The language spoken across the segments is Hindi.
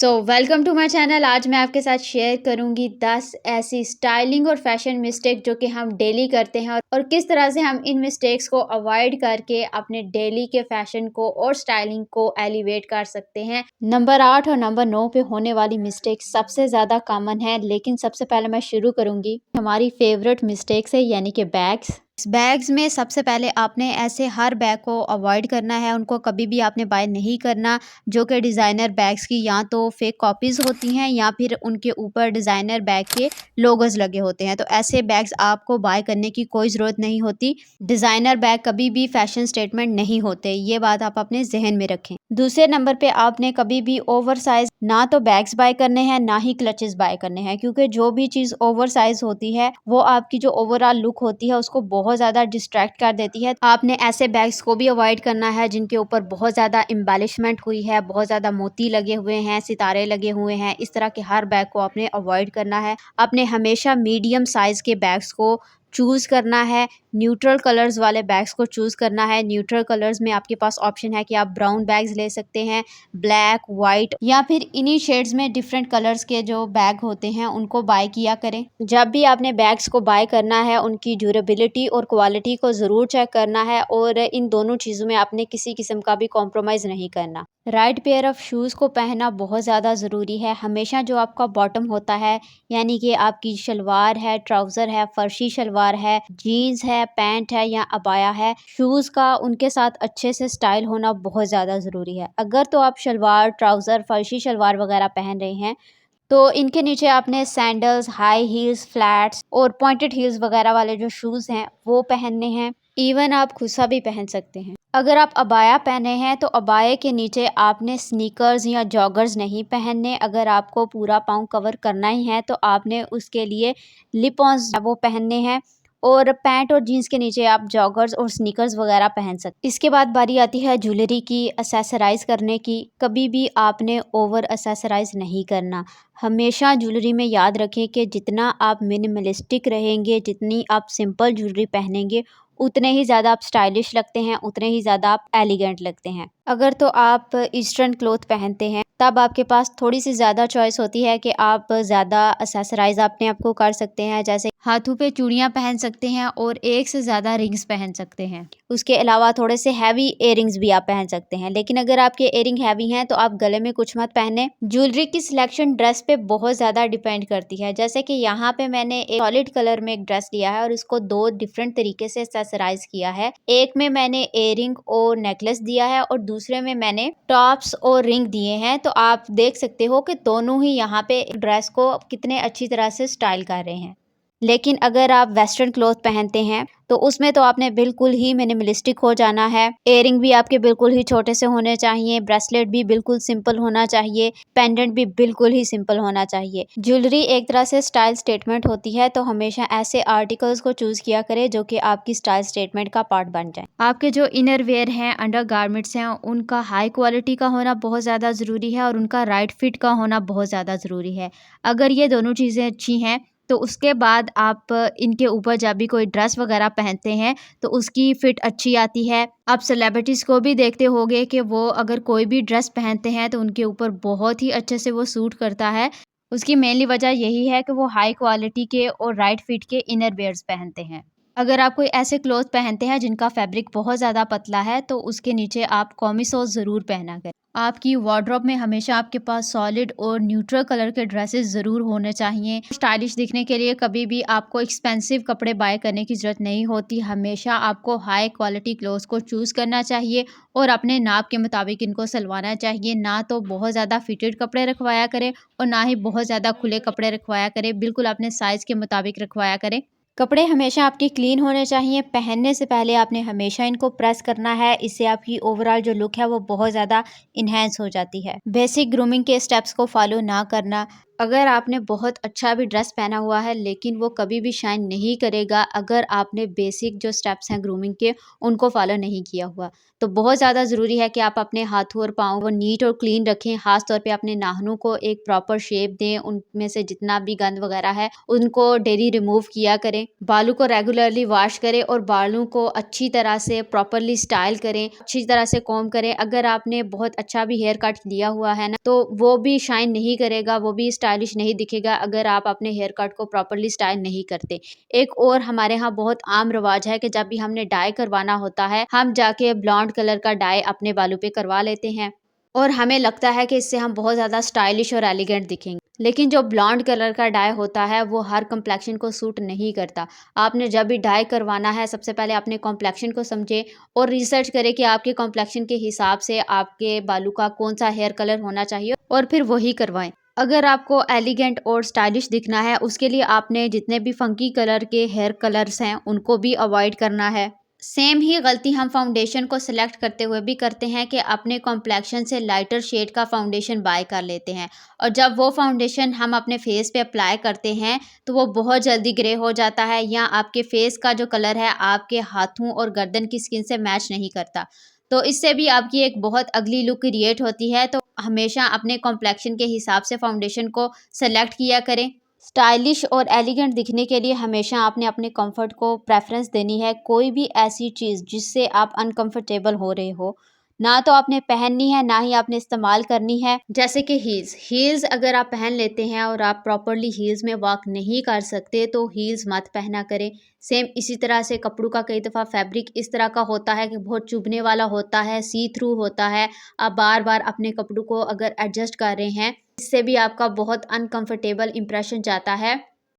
Welcome to my channel. आज मैं आपके साथ शेयर करूंगी 10 ऐसी स्टाइलिंग और फैशन मिस्टेक जो कि हम डेली करते हैं और किस तरह से हम इन मिस्टेक्स को अवॉइड करके अपने डेली के फैशन को और स्टाइलिंग को एलिवेट कर सकते हैं। नंबर 8 और नंबर 9 पे होने वाली मिस्टेक सबसे ज़्यादा कॉमन है, लेकिन सबसे पहले मैं शुरू करूंगी हमारी फेवरेट मिस्टेक से, यानी कि बैग्स। बैग्स में सबसे पहले आपने ऐसे हर बैग को अवॉइड करना है, उनको कभी भी आपने बाय नहीं करना जो कि डिज़ाइनर बैग्स की या तो फेक कॉपीज़ होती हैं या फिर उनके ऊपर डिज़ाइनर बैग के लोगोज लगे होते हैं। तो ऐसे बैग्स आपको बाय करने की कोई ज़रूरत नहीं होती। डिज़ाइनर बैग कभी भी फैशन स्टेटमेंट नहीं होते, ये बात आप अपने जहन में रखें। दूसरे नंबर पे आपने कभी भी ओवर साइज ना तो बैग्स बाय करने हैं ना ही क्लचेस बाय करने हैं, क्योंकि जो भी चीज़ ओवर साइज होती है वो आपकी जो ओवरऑल लुक होती है उसको बहुत ज़्यादा डिस्ट्रैक्ट कर देती है। आपने ऐसे बैग्स को भी अवॉइड करना है जिनके ऊपर बहुत ज़्यादा एम्बेलिशमेंट हुई है, बहुत ज़्यादा मोती लगे हुए हैं, सितारे लगे हुए हैं। इस तरह के हर बैग को आपने अवॉइड करना है। आपने हमेशा मीडियम साइज़ के बैग्स को चूज़ करना है, न्यूट्रल कलर्स वाले बैग्स को चूज़ करना है। न्यूट्रल कलर्स में आपके पास ऑप्शन है कि आप ब्राउन बैग्स ले सकते हैं, ब्लैक, वाइट या फिर इन्हीं शेड्स में डिफरेंट कलर्स के जो बैग होते हैं उनको बाय किया करें। जब भी आपने बैग्स को बाय करना है उनकी ड्यूरेबिलिटी और क्वालिटी को ज़रूर चेक करना है, और इन दोनों चीज़ों में आपने किसी किस्म का भी कॉम्प्रोमाइज़ नहीं करना। राइट पेयर ऑफ शूज़ को पहनना बहुत ज़्यादा ज़रूरी है। हमेशा जो आपका बॉटम होता है, यानी कि आपकी शलवार है, ट्राउज़र है, फर्शी शलवार है, जीन्स है, पैंट है या अबाया है, शूज़ का उनके साथ अच्छे से स्टाइल होना बहुत ज़्यादा ज़रूरी है। अगर तो आप शलवार, ट्राउज़र, फर्शी शलवार वगैरह पहन रहे हैं तो इनके नीचे आपने सैंडल्स, हाई हील्स, फ्लैट्स और पॉइंटेड हील्स वगैरह वाले जो शूज़ हैं वो पहनने हैं। इवन आप खुसा भी पहन सकते हैं। अगर आप अबाया पहने हैं तो अबाये के नीचे आपने स्नीकर्स या जॉगर्स नहीं पहनने। अगर आपको पूरा पाँव कवर करना ही है तो आपने उसके लिए लिप ऑन्स वो पहनने हैं, और पैंट और जीन्स के नीचे आप जॉगर्स और स्नीकर्स वगैरह पहन सकते। इसके बाद बारी आती है ज्वेलरी की, एक्सेसराइज करने की। कभी भी आपने ओवर एक्सेसराइज नहीं करना। हमेशा ज्वेलरी में याद रखें कि जितना आप मिनिमलिस्टिक रहेंगे, जितनी आप सिंपल ज्वेलरी पहनेंगे, उतने ही ज़्यादा आप स्टाइलिश लगते हैं, उतने ही ज़्यादा आप एलिगेंट लगते हैं। अगर तो आप ईस्टर्न क्लॉथ पहनते हैं तब आपके पास थोड़ी सी ज़्यादा चॉइस होती है कि आप ज़्यादा एक्सेसराइज अपने आप को कर सकते हैं, जैसे हाथों पे चूड़ियाँ पहन सकते हैं और एक से ज़्यादा रिंग्स पहन सकते हैं। उसके अलावा थोड़े से हैवी इयरिंग्स भी आप पहन सकते हैं, लेकिन अगर आपके इयरिंग हैवी हैं तो आप गले में कुछ मत पहने। ज्वेलरी की सिलेक्शन ड्रेस पे बहुत ज़्यादा डिपेंड करती है। जैसे कि यहाँ पे मैंने एक सॉलिड कलर में एक ड्रेस लिया है और उसको 2 डिफरेंट तरीके से एक्सेसराइज किया है। एक में मैंने इयरिंग और नेकलेस दिया है और दूसरे में मैंने टॉप्स और रिंग दिए हैं। तो आप देख सकते हो कि दोनों ही यहाँ पे ड्रेस को कितने अच्छी तरह से स्टाइल कर रहे हैं। लेकिन अगर आप वेस्टर्न क्लॉथ पहनते हैं तो उसमें तो आपने बिल्कुल ही मिनिमलिस्टिक हो जाना है। इयरिंग भी आपके बिल्कुल ही छोटे से होने चाहिए, ब्रेसलेट भी बिल्कुल सिंपल होना चाहिए, पेंडेंट भी बिल्कुल ही सिंपल होना चाहिए। ज्वेलरी एक तरह से स्टाइल स्टेटमेंट होती है, तो हमेशा ऐसे आर्टिकल्स को चूज किया करें जो कि आपकी स्टाइल स्टेटमेंट का पार्ट बन जाए। आपके जो इनर वेयर हैं, अंडर गारमेंट्स हैं, उनका हाई क्वालिटी का होना बहुत ज़्यादा ज़रूरी है और उनका राइट फिट का होना बहुत ज़्यादा ज़रूरी है। अगर ये दोनों चीज़ें अच्छी हैं तो उसके बाद आप इनके ऊपर जब भी कोई ड्रेस वगैरह पहनते हैं तो उसकी फिट अच्छी आती है। आप सेलिब्रिटीज़ को भी देखते होंगे कि वो अगर कोई भी ड्रेस पहनते हैं तो उनके ऊपर बहुत ही अच्छे से वो सूट करता है। उसकी मेनली वजह यही है कि वो हाई क्वालिटी के और राइट फिट के इनर वेयर्स पहनते हैं। अगर आप कोई ऐसे क्लॉथ पहनते हैं जिनका फैब्रिक बहुत ज़्यादा पतला है तो उसके नीचे आप कॉमिसोस ज़रूर पहना करें। आपकी वार्डरोब में हमेशा आपके पास सॉलिड और न्यूट्रल कलर के ड्रेसेस ज़रूर होने चाहिए। स्टाइलिश दिखने के लिए कभी भी आपको एक्सपेंसिव कपड़े बाय करने की ज़रूरत नहीं होती। हमेशा आपको हाई क्वालिटी क्लोथ्स को चूज़ करना चाहिए और अपने नाप के मुताबिक इनको सिलवाना चाहिए। ना तो बहुत ज़्यादा फिटेड कपड़े रखवाया करें और ना ही बहुत ज़्यादा खुले कपड़े रखवाया करें। बिल्कुल अपने साइज़ के मुताबिक रखवाया करें। कपड़े हमेशा आपके क्लीन होने चाहिए। पहनने से पहले आपने हमेशा इनको प्रेस करना है, इससे आपकी ओवरऑल जो लुक है वो बहुत ज़्यादा इन्हेंस हो जाती है। बेसिक ग्रूमिंग के स्टेप्स को फॉलो ना करना, अगर आपने बहुत अच्छा भी ड्रेस पहना हुआ है लेकिन वो कभी भी शाइन नहीं करेगा अगर आपने बेसिक जो स्टेप्स हैं ग्रूमिंग के उनको फॉलो नहीं किया हुआ। तो बहुत ज़्यादा ज़रूरी है कि आप अपने हाथों और पाँव को नीट और क्लीन रखें, ख़ास तौर पे अपने नाखूनों को एक प्रॉपर शेप दें, उनमें से जितना भी गंद वगैरह है उनको डेली रिमूव किया करें। बालों को रेगुलरली वॉश करें और बालों को अच्छी तरह से प्रॉपरली स्टाइल करें, अच्छी तरह से कॉम्ब करें। अगर आपने बहुत अच्छा भी हेयर कट लिया हुआ है ना तो वो भी शाइन नहीं करेगा, वो भी स्टाइलिश नहीं दिखेगा अगर आप अपने हेयर कट को प्रॉपरली स्टाइल नहीं करते। एक और हमारे यहाँ बहुत आम रिवाज है कि जब भी हमने डाई करवाना होता है हम जाके ब्लॉन्ड कलर का डाई अपने बालों पे करवा लेते हैं और हमें लगता है कि इससे हम बहुत ज़्यादा स्टाइलिश और एलिगेंट दिखेंगे। लेकिन जो ब्लॉन्ड कलर का डाई होता है वो हर कम्प्लेक्शन को सूट नहीं करता। आपने जब भी डाई करवाना है सबसे पहले अपने कॉम्प्लेक्शन को समझें और रिसर्च करें कि आपके कॉम्प्लेक्शन के हिसाब से आपके बालों का कौन सा हेयर कलर होना चाहिए और फिर वही करवाएं। अगर आपको एलिगेंट और स्टाइलिश दिखना है उसके लिए आपने जितने भी फंकी कलर के हेयर कलर्स हैं उनको भी अवॉइड करना है। सेम ही गलती हम फाउंडेशन को सिलेक्ट करते हुए भी करते हैं कि अपने कॉम्प्लेक्शन से लाइटर शेड का फाउंडेशन बाय कर लेते हैं और जब वो फाउंडेशन हम अपने फेस पे अप्लाई करते हैं तो वो बहुत जल्दी ग्रे हो जाता है या आपके फेस का जो कलर है आपके हाथों और गर्दन की स्किन से मैच नहीं करता। तो इससे भी आपकी एक बहुत अगली लुक क्रिएट होती है। तो हमेशा अपने कॉम्प्लेक्शन के हिसाब से फाउंडेशन को सेलेक्ट किया करें। स्टाइलिश और एलिगेंट दिखने के लिए हमेशा आपने अपने कंफर्ट को प्रेफरेंस देनी है। कोई भी ऐसी चीज़ जिससे आप अनकंफर्टेबल हो रहे हो ना तो आपने पहननी है ना ही आपने इस्तेमाल करनी है। जैसे कि हील्स अगर आप पहन लेते हैं और आप प्रॉपरली हील्स में वॉक नहीं कर सकते तो हील्स मत पहना करें। सेम इसी तरह से कपड़ों का कई दफ़ा फैब्रिक इस तरह का होता है कि बहुत चुभने वाला होता है, सी थ्रू होता है। आप बार बार अपने कपड़ों को अगर एडजस्ट कर रहे हैं इससे भी आपका बहुत अनकंफर्टेबल इंप्रेशन जाता है।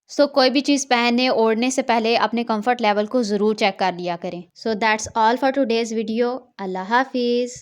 सो कोई भी चीज़ पहनने ओढ़ने से पहले अपने कंफर्ट लेवल को ज़रूर चेक कर लिया करें। So that's all for today's video. अल्लाह हाफिज़।